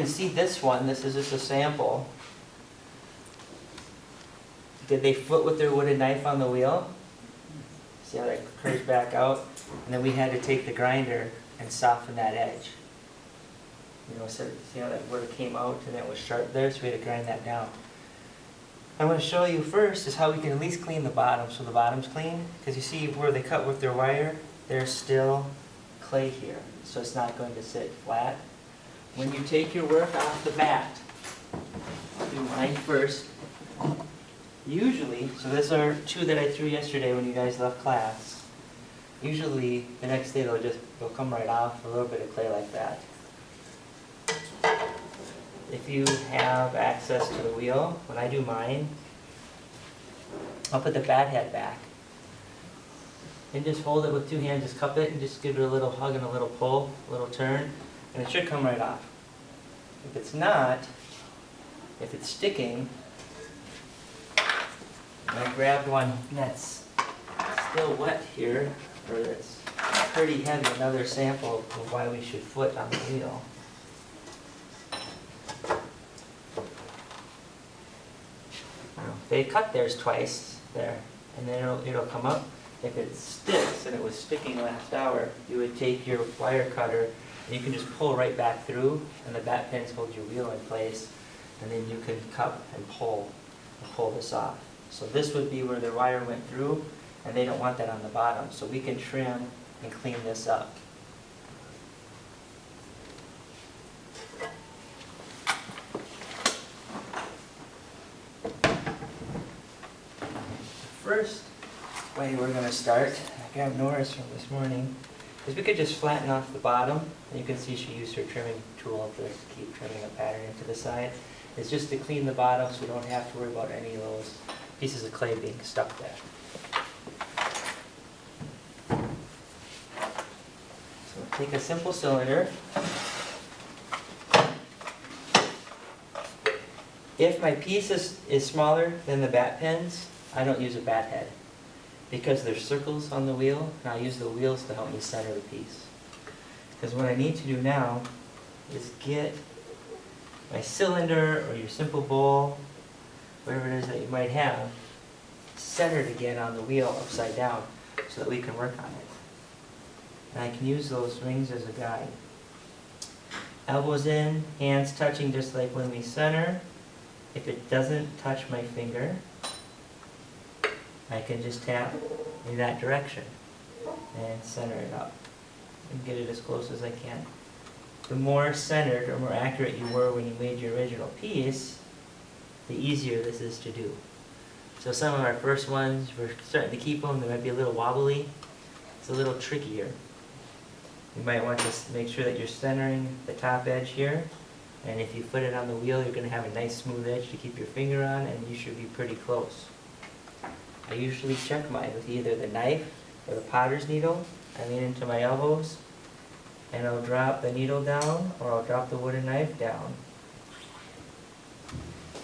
can see this one. This is just a sample. Did they foot with their wooden knife on the wheel? See how that curves back out? And then we had to take the grinder and soften that edge. You know, so see how that where it came out and it was sharp there, so we had to grind that down. I want to show you first is how we can at least clean the bottom, so the bottom's clean. Because you see where they cut with their wire, there's still clay here, so it's not going to sit flat. When you take your work off the bat, I'll do mine first. Usually, so these are two that I threw yesterday when you guys left class. Usually, the next day they'll come right off, a little bit of clay like that. If you have access to the wheel, when I do mine, I'll put the bat head back. And just hold it with two hands, just cup it and just give it a little hug and a little pull, a little turn, and it should come right off. If it's not, if it's sticking, I grabbed one that's still wet here, or it's pretty heavy, another sample of why we should foot on the wheel. They cut theirs twice there, and then it'll come up. If it sticks, and it was sticking last hour, you would take your wire cutter, and you can just pull right back through, and the bat pins hold your wheel in place, and then you can cup and pull this off. So this would be where the wire went through, and they don't want that on the bottom, so we can trim and clean this up. First way we're going to start, I grabbed Nora's from this morning, is we could just flatten off the bottom, and you can see she used her trimming tool to keep trimming a pattern into the side. It's just to clean the bottom so we don't have to worry about any of those pieces of clay being stuck there. So take a simple cylinder. If my piece is smaller than the bat pins, I don't use a bat head because there's circles on the wheel, and I'll use the wheels to help me center the piece. Because what I need to do now is get my cylinder or your simple bowl, whatever it is that you might have, centered again on the wheel upside down so that we can work on it. And I can use those rings as a guide. Elbows in, hands touching just like when we center. If it doesn't touch my finger, I can just tap in that direction and center it up and get it as close as I can. The more centered or more accurate you were when you made your original piece, the easier this is to do. So some of our first ones, we're starting to keep them, they might be a little wobbly. It's a little trickier. You might want to make sure that you're centering the top edge here, and if you put it on the wheel, you're going to have a nice smooth edge to keep your finger on, and you should be pretty close. I usually check mine with either the knife or the potter's needle. I lean into my elbows, and I'll drop the needle down, or I'll drop the wooden knife down.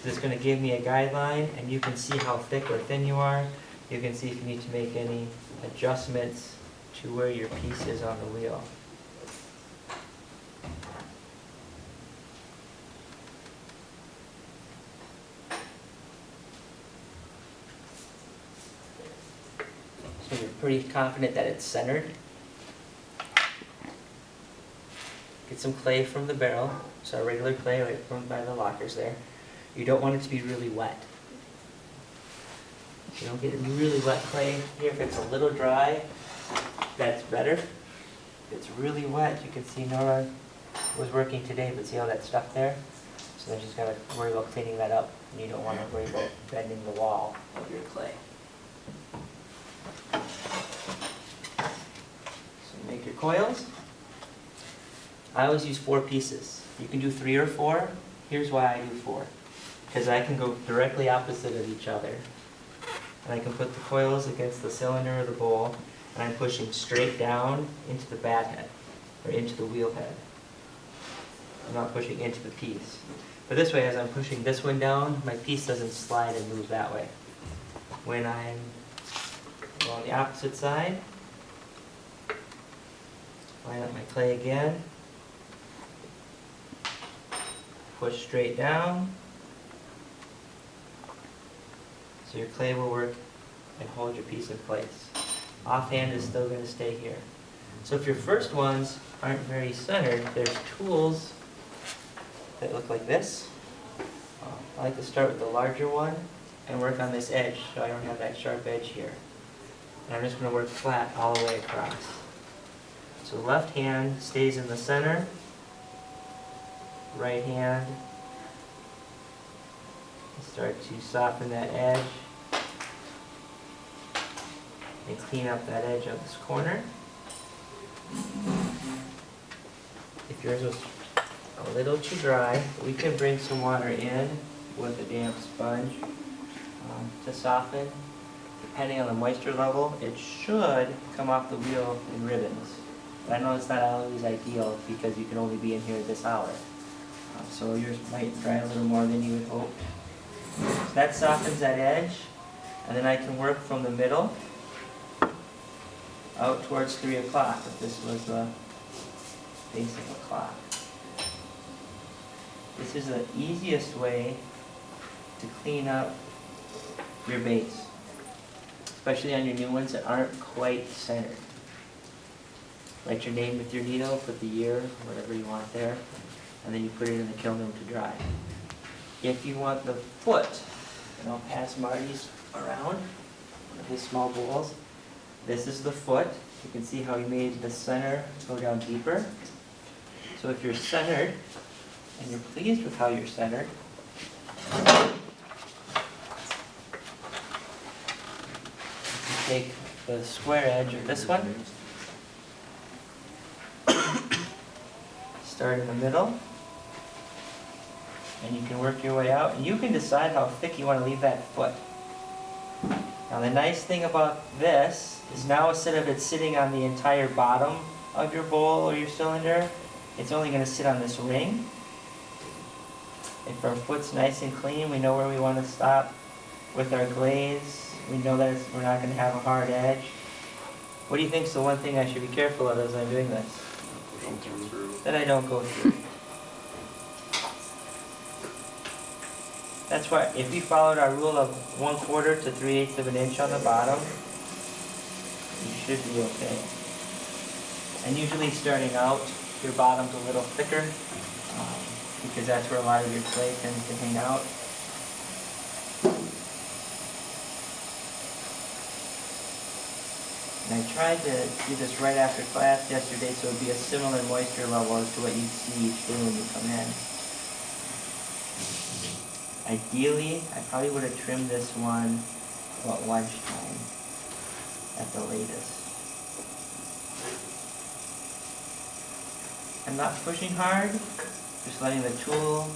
This is going to give me a guideline, and you can see how thick or thin you are. You can see if you need to make any adjustments to where your piece is on the wheel. So you're pretty confident that it's centered. Get some clay from the barrel, so regular clay right from by the lockers there. You don't want it to be really wet. You don't get really wet clay here. If it's a little dry, that's better. If it's really wet, you can see Nora was working today, but see how that's stuck there? So then she's got to worry about cleaning that up, and you don't want to worry about bending the wall of your clay. So make your coils. I always use 4 pieces. You can do 3 or 4. Here's why I do 4. Because I can go directly opposite of each other. And I can put the coils against the cylinder or the bowl, and I'm pushing straight down into the bat head, or into the wheel head. I'm not pushing into the piece. But this way, as I'm pushing this one down, my piece doesn't slide and move that way. When I'm on the opposite side, line up my clay again, push straight down. So your clay will work and hold your piece in place. Offhand is still going to stay here. So if your first ones aren't very centered, there's tools that look like this. I like to start with the larger one and work on this edge so I don't have that sharp edge here. And I'm just going to work flat all the way across. So left hand stays in the center, right hand, start to soften that edge and clean up that edge of this corner. If yours was a little too dry, we can bring some water in with a damp sponge to soften. Depending on the moisture level, it should come off the wheel in ribbons. But I know it's not always ideal because you can only be in here this hour. So yours might dry a little more than you would hope. So that softens that edge, and then I can work from the middle out towards 3 o'clock if this was the base of the clock. This is the easiest way to clean up your base, especially on your new ones that aren't quite centered. Write your name with your needle, put the year, whatever you want there, and then you put it in the kiln room to dry. If you want the foot, and I'll pass Marty's around, one of his small bowls. This is the foot. You can see how he made the center go down deeper. So if you're centered, and you're pleased with how you're centered, you take the square edge of this one, start in the middle, and you can work your way out, and you can decide how thick you want to leave that foot. Now the nice thing about this is now instead of it sitting on the entire bottom of your bowl or your cylinder, it's only going to sit on this ring. If our foot's nice and clean, we know where we want to stop with our glaze. We know that we're not going to have a hard edge. What do you think is the one thing I should be careful of as I'm doing this? That I don't go through. That's why if we followed our rule of 1/4 to 3/8 of an inch on the bottom, you should be okay. And usually starting out, your bottom's a little thicker because that's where a lot of your clay tends to hang out. And I tried to do this right after class yesterday so it would be a similar moisture level as to what you'd see each day when you come in. Ideally, I probably would have trimmed this one about lunchtime at the latest. I'm not pushing hard, just letting the tool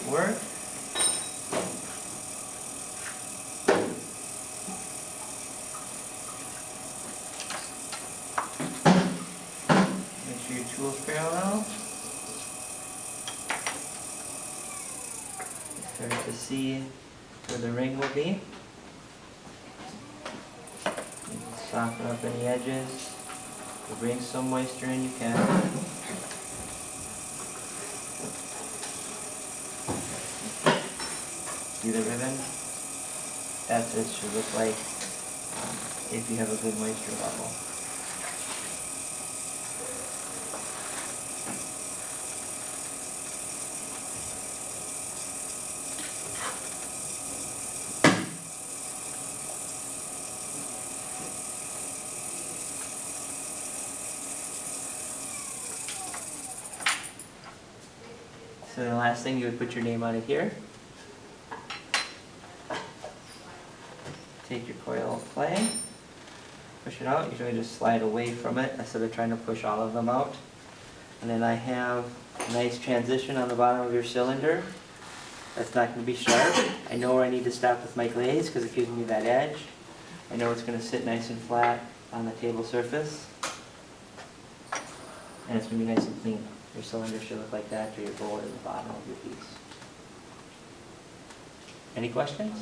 work. Make sure your tool's parallel. Start to see where the ring will be. You can soften up any edges. To bring some moisture in, you can. See the ribbon? That's what it should look like if you have a good moisture level. So the last thing, you would put your name on it here. Take your coil of clay, push it out. Usually just slide away from it instead of trying to push all of them out. And then I have a nice transition on the bottom of your cylinder. That's not going to be sharp. I know where I need to stop with my glaze because it gives me that edge. I know it's going to sit nice and flat on the table surface. And it's going to be nice and clean. Your cylinder should look like that, or your bowl at the bottom of your piece. Any questions?